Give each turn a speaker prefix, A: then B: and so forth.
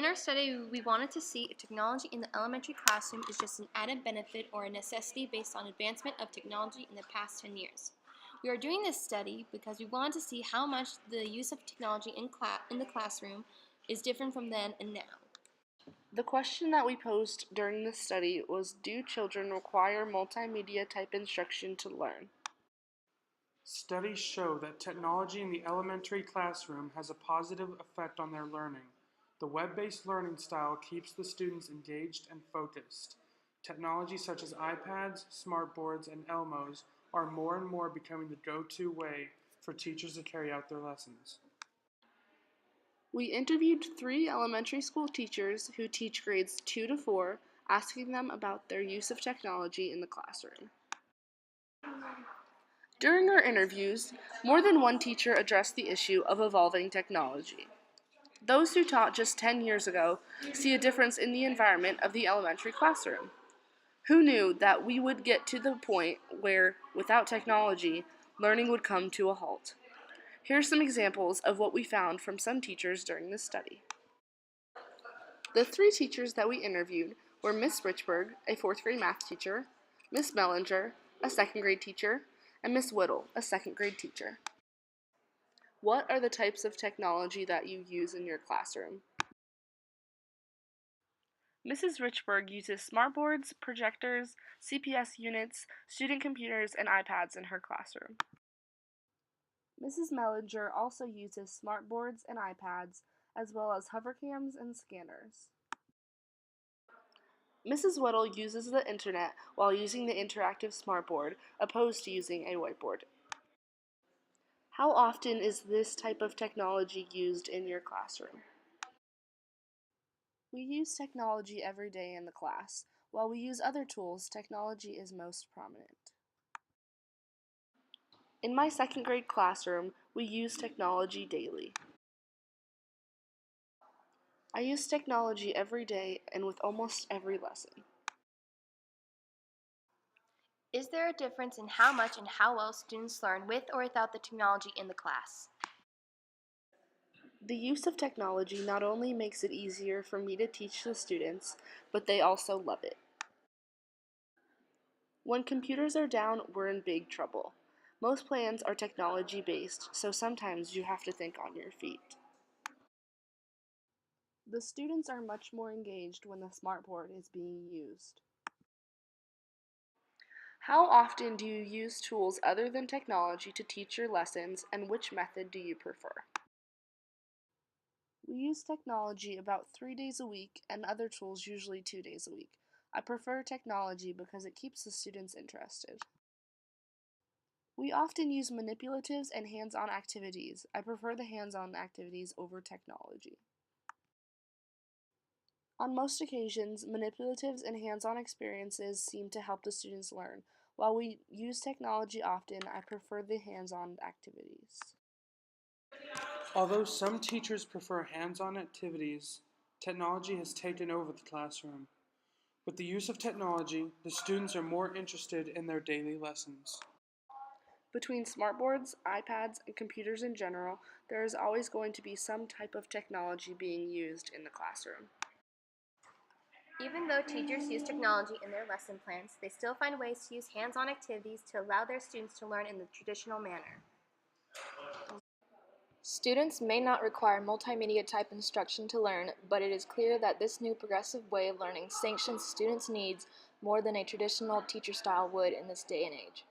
A: In our study, we wanted to see if technology in the elementary classroom is just an added benefit or a necessity based on advancement of technology in the past 10 years. We are doing this study because we wanted to see how much the use of technology in the classroom is different from then and now.
B: The question that we posed during this study was, do children require multimedia type instruction to learn?
C: Studies show that technology in the elementary classroom has a positive effect on their learning. The web-based learning style keeps the students engaged and focused. Technology such as iPads, smartboards, and Elmos are more and more becoming the go-to way for teachers to carry out their lessons.
B: We interviewed 3 elementary school teachers who teach grades 2 to 4, asking them about their use of technology in the classroom. During our interviews, more than one teacher addressed the issue of evolving technology. Those who taught just 10 years ago see a difference in the environment of the elementary classroom. Who knew that we would get to the point where, without technology, learning would come to a halt? Here are some examples of what we found from some teachers during this study. The 3 teachers that we interviewed were Miss Richburg, a 4th grade math teacher, Miss Mellinger, a 2nd grade teacher, and Miss Whittle, a 2nd grade teacher. What are the types of technology that you use in your classroom? Mrs. Richburg uses smartboards, projectors, CPS units, student computers, and iPads in her classroom. Mrs. Mellinger also uses smartboards and iPads, as well as hovercams and scanners. Mrs. Whittle uses the internet while using the interactive smartboard, opposed to using a whiteboard. How often is this type of technology used in your classroom? We use technology every day in the class. While we use other tools, technology is most prominent. In my 2nd grade classroom, we use technology daily. I use technology every day and with almost every lesson.
A: Is there a difference in how much and how well students learn with or without the technology in the class?
B: The use of technology not only makes it easier for me to teach the students, but they also love it. When computers are down, we're in big trouble. Most plans are technology-based, so sometimes you have to think on your feet. The students are much more engaged when the smartboard is being used. How often do you use tools other than technology to teach your lessons, and which method do you prefer? We use technology about 3 days a week and other tools usually 2 days a week. I prefer technology because it keeps the students interested. We often use manipulatives and hands-on activities. I prefer the hands-on activities over technology. On most occasions, manipulatives and hands-on experiences seem to help the students learn. While we use technology often, I prefer the hands-on activities.
C: Although some teachers prefer hands-on activities, technology has taken over the classroom. With the use of technology, the students are more interested in their daily lessons.
B: Between smartboards, iPads, and computers in general, there is always going to be some type of technology being used in the classroom.
A: Even though teachers use technology in their lesson plans, they still find ways to use hands-on activities to allow their students to learn in the traditional manner. Students may not require multimedia type instruction to learn, but it is clear that this new progressive way of learning sanctions students' needs more than a traditional teacher style would in this day and age.